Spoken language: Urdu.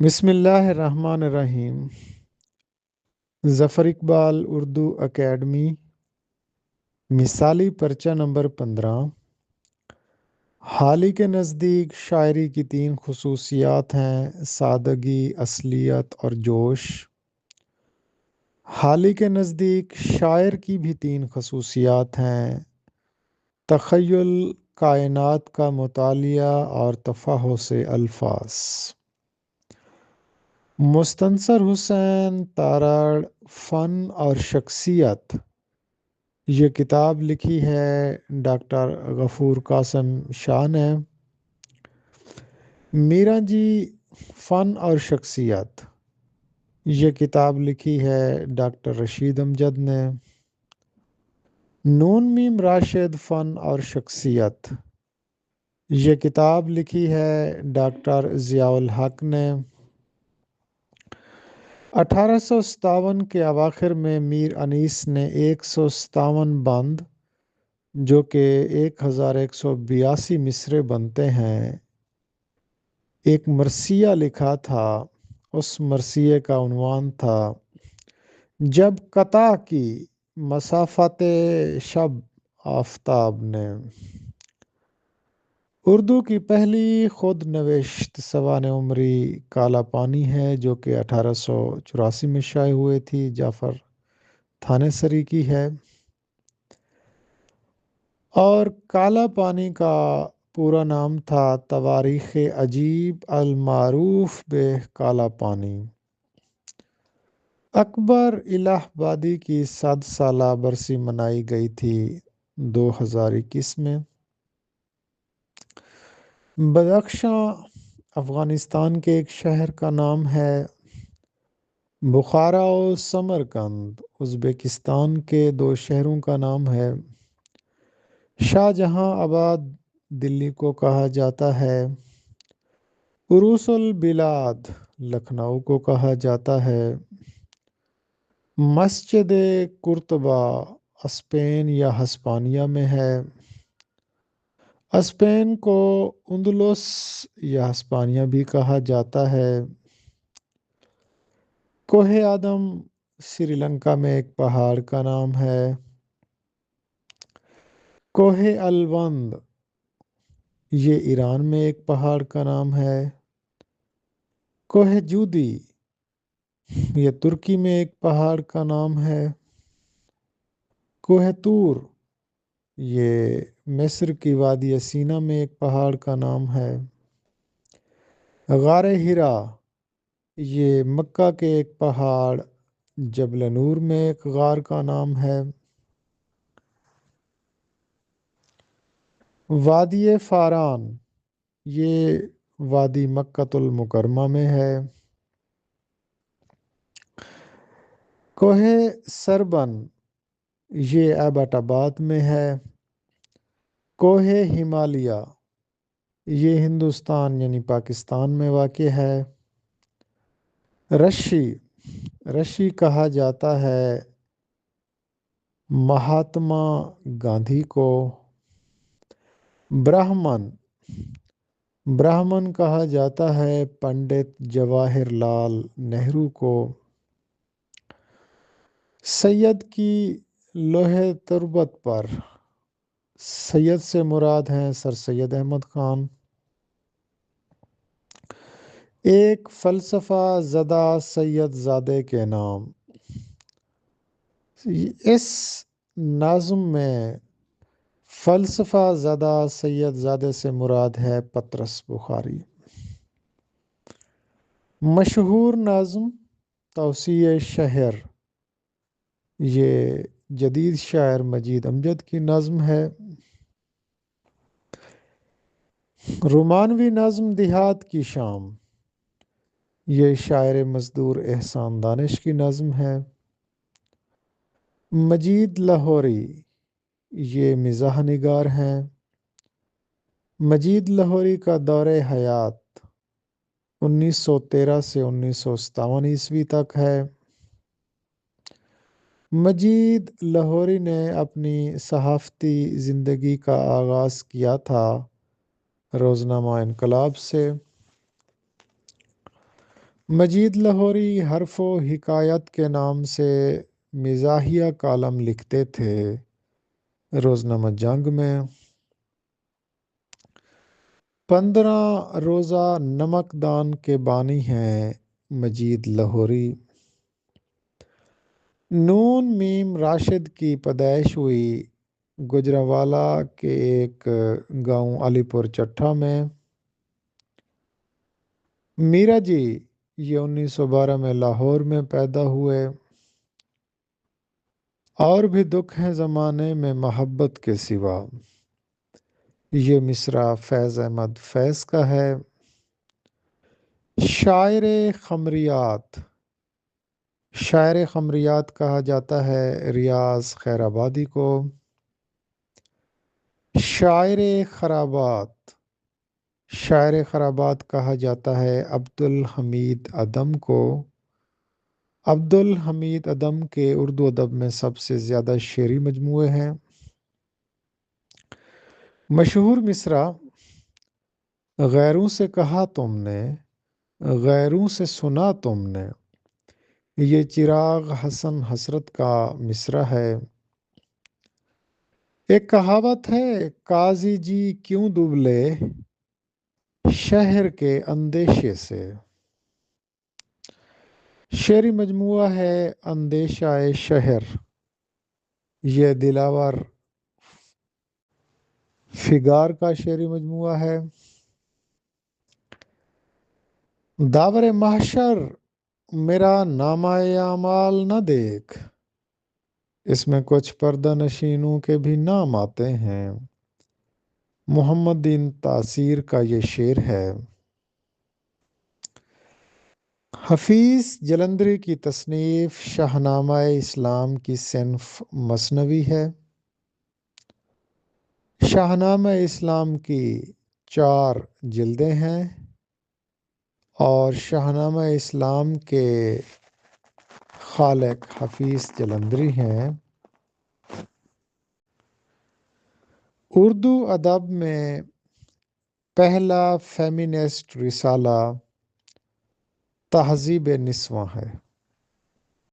بسم اللہ الرحمن الرحیم۔ ظفر اقبال اردو اکیڈمی مثالی پرچہ نمبر 15۔ حالی کے نزدیک شاعری کی 3 خصوصیات ہیں: سادگی، اصلیت اور جوش۔ حالی کے نزدیک شاعر کی بھی 3 خصوصیات ہیں: تخیل، کائنات کا مطالعہ اور تفحص الفاظ۔ مستنصر حسین تارڑ، فن اور شخصیت، یہ کتاب لکھی ہے ڈاکٹر غفور قاسم شاہ نے۔ میرا جی، فن اور شخصیت، یہ کتاب لکھی ہے ڈاکٹر رشید امجد نے۔ نون میم راشد، فن اور شخصیت، یہ کتاب لکھی ہے ڈاکٹر ضیاء الحق نے۔ 1857 کے اواخر میں میر انیس نے 157 بند، جو کہ 1182 مصرے بنتے ہیں، ایک مرثیہ لکھا تھا۔ اس مرثیے کا عنوان تھا: جب قطع کی مسافت شب آفتاب نے۔ اردو کی پہلی خود نوشت سوانح عمری کالا پانی ہے، جو کہ 1884 میں شائع ہوئی تھی، جعفر تھانیسری کی ہے۔ اور کالا پانی کا پورا نام تھا تواریخ عجیب المعروف بے کالا پانی۔ اکبر الہ آبادی کی 100 سالہ برسی منائی گئی تھی 2021 میں۔ بدخشاں افغانستان کے ایک شہر کا نام ہے۔ بخارا و سمرقند ازبکستان کے 2 شہروں کا نام ہے۔ شاہ جہاں آباد دلی کو کہا جاتا ہے۔ عروس البلاد لکھنؤ کو کہا جاتا ہے۔ مسجد قرطبہ اسپین یا ہسپانیہ میں ہے۔ اسپین کو اندلس یا ہسپانیہ بھی کہا جاتا ہے۔ کوہ آدم سری لنکا میں ایک پہاڑ کا نام ہے۔ کوہ الوند یہ ایران میں ایک پہاڑ کا نام ہے۔ کوہ جودی یہ ترکی میں ایک پہاڑ کا نام ہے۔ کوہ طور یہ مصر کی وادی سینا میں ایک پہاڑ کا نام ہے۔ غار ہرا یہ مکہ کے ایک پہاڑ جبل نور میں ایک غار کا نام ہے۔ وادی فاران یہ وادی مکۃ المکرمہ میں ہے۔ کوہ سربن یہ ایبٹ آباد میں ہے۔ کوہ ہمالیہ یہ ہندوستان یعنی پاکستان میں واقع ہے۔ رشی کہا جاتا ہے مہاتما گاندھی کو۔ برہمن کہا جاتا ہے پنڈت جواہر لال نہرو کو۔ سید کی لوح تربت پر سید سے مراد ہیں سر سید احمد خان۔ ایک فلسفہ زدہ سید زادے کے نام۔ اس نظم میں فلسفہ زدہ سید زادے سے مراد ہے پطرس بخاری۔ مشہور نظم توسیع شہر یہ جدید شاعر مجید امجد کی نظم ہے۔ رومانوی نظم دیہات کی شام یہ شاعر مزدور احسان دانش کی نظم ہے۔ مجید لاہوری یہ مزاح نگار ہیں۔ مجید لاہوری کا دور حیات 1913 سے 1957 عیسوی تک ہے۔ مجید لاہوری نے اپنی صحافتی زندگی کا آغاز کیا تھا روزنامہ انقلاب سے۔ مجید لاہوری حرف و حکایت کے نام سے مزاحیہ کالم لکھتے تھے روزنامہ جنگ میں۔ 15 روزہ نمک دان کے بانی ہیں مجید لاہوری۔ نون میم راشد کی پیدائش ہوئی گوجرانوالہ کے ایک گاؤں علی پور چٹھا میں۔ میرا جی یہ 1912 میں لاہور میں پیدا ہوئے۔ اور بھی دکھ ہیں زمانے میں محبت کے سوا، یہ مصرع فیض احمد فیض کا ہے۔ شاعر خمریات، شاعر خمریات کہا جاتا ہے ریاض خیر آبادی کو۔ شاعر خرابات، شاعر خرابات کہا جاتا ہے عبدالحمید عدم کو۔ عبدالحمید عدم کے اردو ادب میں سب سے زیادہ شعری مجموعے ہیں۔ مشہور مصرع، غیروں سے کہا تم نے، غیروں سے سنا تم نے، یہ چراغ حسن حسرت کا مصرع ہے۔ ایک کہاوت ہے، قاضی جی کیوں دبلے شہر کے اندیشے سے۔ شعری مجموعہ ہے اندیشہ شہر، یہ دلاور فگار کا شعری مجموعہ ہے۔ داور محشر میرا نامہ اعمال نہ دیکھ، اس میں کچھ پردہ نشینوں کے بھی نام آتے ہیں۔ محمد دین تاثیر کا یہ شعر ہے۔ حفیظ جلندری کی تصنیف شاہنامہ اسلام کی صنف مثنوی ہے۔ شاہنامہ اسلام کی 4 جلدیں ہیں اور شاہنامہ اسلام کے خالق حفیظ جلندری ہیں۔ اردو ادب میں پہلا فیمینسٹ رسالہ تہذیب نسواں ہے۔